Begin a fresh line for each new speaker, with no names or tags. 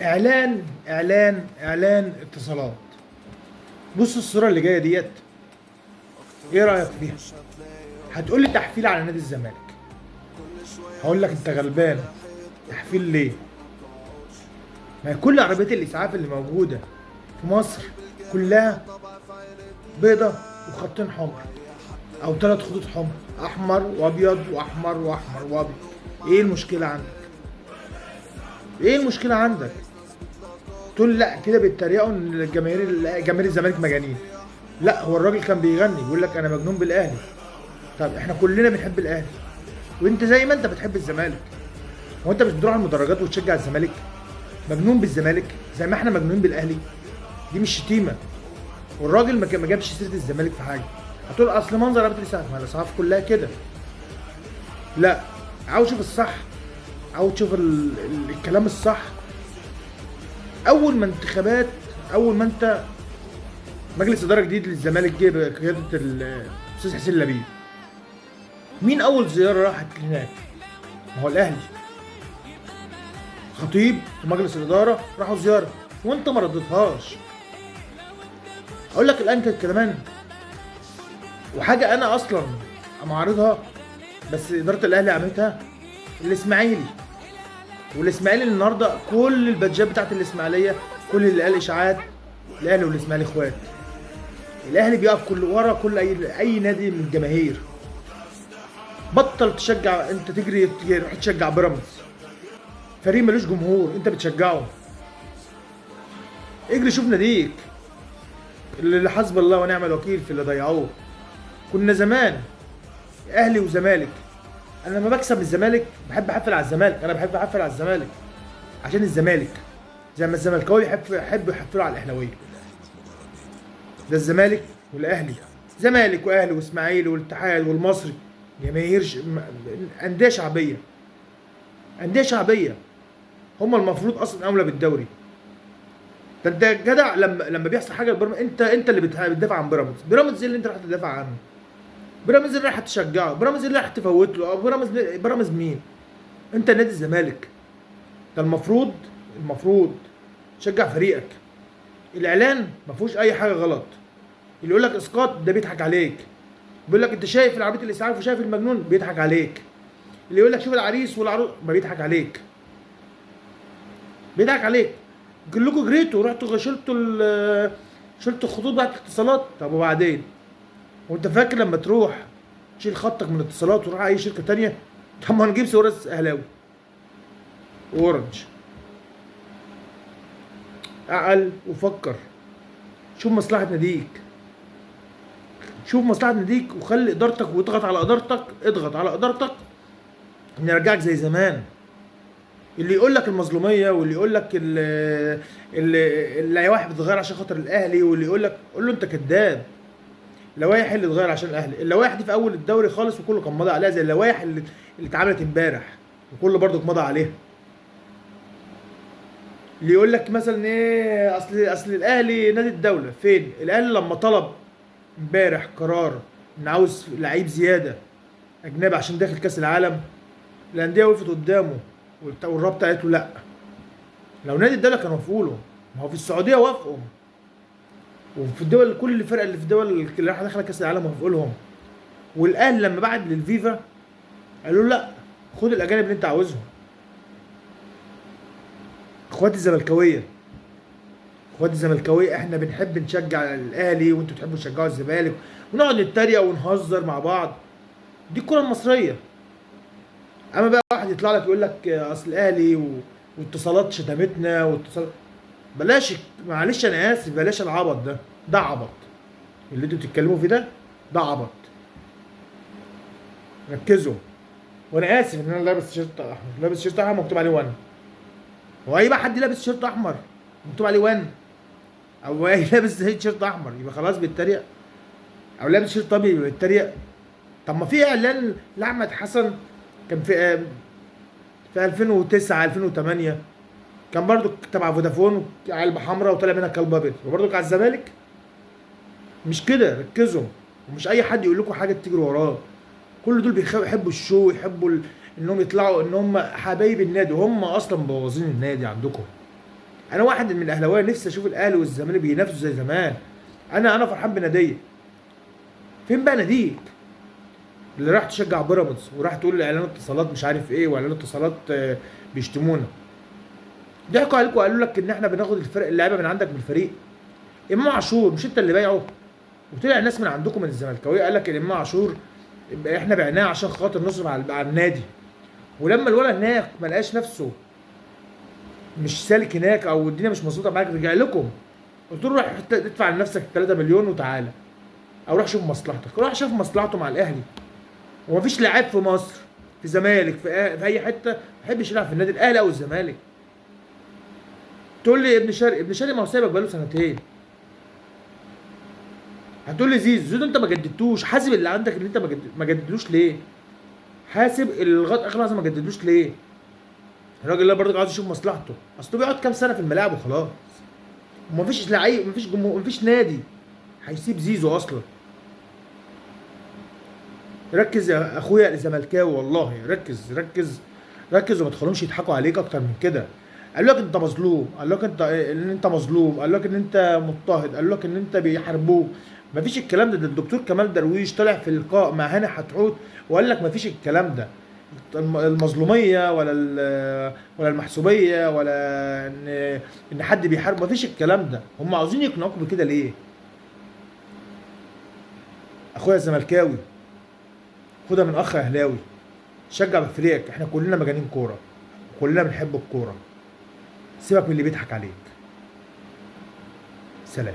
اعلان اتصالات. بص الصوره اللي جايه ديت، ايه رايك فيها؟ هتقول لي تحفيل على نادي الزمالك. هقول لك انت غلبان. تحفيل ليه؟ ما هي كل عربيات الاسعاف اللي موجوده في مصر كلها بيضه وخطين حمر، او ثلاث خطوط حمر، احمر وابيض واحمر واحمر وابيض. ايه المشكله عندك؟ ايه المشكله عندك؟ تقول لا كده بيتريقوا ان جماهير الزمالك مجانين. لا، هو الراجل كان بيغني بيقول لك انا مجنون بالاهلي. طب احنا كلنا بنحب الاهلي، وانت زي ما انت بتحب الزمالك. هو انت مش بتروح المدرجات وتشجع الزمالك؟ مجنون بالزمالك زي ما احنا مجنونين بالاهلي. دي مش شتيمه. والراجل ما جابش سيره الزمالك في حاجه. هتقول اصل منظر رابطه الاسعاف، ما الاسعاف كلها كده. لا، عاوز تشوف الصح، عاوز تشوف الكلام الصح. اول ما انتخابات، اول ما انت مجلس اداره جديد للزمالك جه بقياده الاستاذ حسين لبيب، مين اول زياره راحت هناك؟ ما هو الاهلي. خطيب ومجلس الاداره راحوا زياره وانت ما رديتهاش. اقول لك الان كانت كمان، وحاجه انا اصلا معارضها بس اداره الاهلي عملتها. الاسماعيلي، والاسماعيلي النهارده كل البادجات بتاعت الاسماعيليه، كل اللي قال اشاعات الاهلي والاسماعيلي اخوات. الاهلي بيقف كل ورا كل اي نادي من الجماهير. بطل تشجع، انت تجري تروح تشجع بيراميدز، فريق ملوش جمهور انت بتشجعه. اجري شوف ناديك اللي حسب الله ونعم الوكيل في اللي ضيعوه. كنا زمان اهلي وزمالك، انا لما بكسب الزمالك بحب احفل على الزمالك. انا بحب احفل على الزمالك عشان الزمالك، زي ما الزملكاوي يحب يحفلوا على الاهلاويه. ده الزمالك والاهلي، زمالك واهلي واسماعيلي والاتحاد والمصري، جماهير انديه شعبيه. انديه شعبيه هم المفروض اصلا اولى بالدوري. ده انت جدع لما بيحصل حاجه لبيراميدز، انت اللي بتدافع عن بيراميدز. بيراميدز ايه اللي انت راح تدافع عنه؟ بيراميدز اللي راح تشجعه؟ بيراميدز اللي راح تفوت له؟ بيراميدز مين؟ انت نادي الزمالك. ده المفروض تشجع فريقك. الاعلان ما فيهوش اي حاجه غلط. اللي يقول لك اسقاط ده بيضحك عليك. بيقول لك انت شايف العربيه الاسعاف وشايف المجنون، بيضحك عليك. اللي يقول لك شوف العريس والعروس، ما بيضحك عليك. بيضحك عليك. كلكم جريتوا ورحتوا شلتوا الخطوط بتاعت الاتصالات. طب وبعدين؟ وانت فاكر لما تروح تشيل خطك من اتصالات وتروح اي شركه تانية؟ طب ما نجيب سواريز اهلاوي واورنج. اعقل وفكر. شوف مصلحه ناديك، شوف مصلحه ناديك وخلي ادارتك، واضغط على ادارتك، اضغط على ادارتك ان يرجعك زي زمان. اللي يقول لك المظلوميه، واللي يقول لك اللوائح بتتغير عشان خاطر الاهلي، واللي يقول لك قول له انت كذاب. اللوائح اللي اتغير عشان الاهلي، اللوائح دي في اول الدوري خالص وكله كان مضى عليها، زي اللوائح اللي اتعملت امبارح وكله برضك مضى عليها. اللي يقول لك مثلا ايه، اصل الاهلي نادي الدوله. فين الاهلي لما طلب امبارح قرار ان عاوز لعيب زياده اجنبي عشان داخل كاس العالم؟ الانديه وقفت قدامه والرابطه قالت له لا. لو نادي الدوله كانوا وافقوا له. ما هو في السعوديه وافقوا، وفي الدول كل الفرق اللي في الدول اللي راح داخله كاس العالم وافقوا لهم. والاهلي لما بعت للفيفا قالوا له لا، خد الاجانب اللي انت عاوزهم. اخواتي الزملكاويه، اخواتي الزملكاويه، احنا بنحب نشجع الاهلي وانتوا بتحبوا تشجعوا الزمالك، ونقعد نتريق ونهزر مع بعض. دي الكره المصريه. اما بقى واحد يطلع لك يقول لك اصل الاهلي واتصالات شتمتنا واتصالات، بلاش. معلش انا اسف، بلاش العبط ده. ده عبط اللي انتوا بتتكلموا فيه ده. ده عبط. ركزوا. وانا اسف ان انا لابس تيشيرت احمر، لابس تيشيرت احمر مكتوب عليه وان. هو اي بقى حد لابس تيشيرت احمر مكتوب عليه وان، او اي لابس تيشيرت احمر يبقى خلاص بيتريق، او لابس تيشيرت ابيض يبقى بيتريق؟ طب ما في اعلان لاحمد حسن كان في 2009 2008، كان برضو تبع فودافون علبه حمراء وطلع منها كلب ابيض، وبرضو على الزمالك. مش كده، ركزوا. ومش اي حد يقول لكم حاجه تجروا وراه. كل دول بيحبوا الشو، يحبوا انهم يطلعوا ان هم حبايب النادي، وهم اصلا مبوظين النادي عندكم. انا واحد من الاهلاويه نفسي اشوف الاهلي والزمالك بينافسوا زي زمان. انا فرحان بناديه. فين بقى ناديك اللي راح تشجع بيراميدز وراح تقول اعلان اتصالات مش عارف ايه واعلان اتصالات بيشتمونا؟ ضحكوا عليكم وقالوا لك ان احنا بناخد الفرق اللعيبه من عندك بالفريق. امام عاشور مش انت اللي بايعه؟ وطلع الناس من عندكم من الزملكاويه قال لك ان امام عاشور احنا بعناه عشان خاطر نصرف على النادي. ولما الولد هناك ما لقاش نفسه مش سالك هناك او الدنيا مش مظبوطه معاك رجع لكم. قلت له روح ادفع لنفسك 3 مليون وتعالى، او روح شوف مصلحتك. روح شوف مصلحته مع الاهلي. ومفيش لاعب في مصر في زمالك في اي حته ما يحبش يلعب في النادي الاهلي او الزمالك. تقول لي ابن شرقي ما هو سايبك بقاله سنتين. هتقول لي زيزو انت ما جددتوش. حاسب اللي عندك اللي انت ما جددتوش ليه؟ حاسب اللي لغايه اخر لحظه ما جددتوش ليه؟ الراجل ده برضه عايز يشوف مصلحته. اصله بيقعد كام سنه في الملاعب وخلاص. ومفيش لعيب، مفيش جمهور، مفيش نادي هيسيب زيزو اصلا. ركز يا اخويا الزملكاوي والله، ركز ركز ركز وما تخليهمش يضحكوا عليك اكتر من كده. قال لك انت مظلوم، قال لك انت ان انت مظلوم، قال لك ان انت مضطهد، قال لك ان انت بيحاربوك. مفيش الكلام ده. الدكتور كمال درويش طلع في لقاء مع هاني حتحوت وقال لك مفيش الكلام ده. المظلوميه ولا المحسوبيه ولا ان حد بيحارب، مفيش الكلام ده. هم عاوزين يقنعوكم بكده ليه؟ اخويا الزملكاوي خدها من اخ اهلاوي، شجع بفريقك. احنا كلنا مجانين كوره، كلنا بنحب الكوره. سيبك من اللي بيضحك عليك. سلام.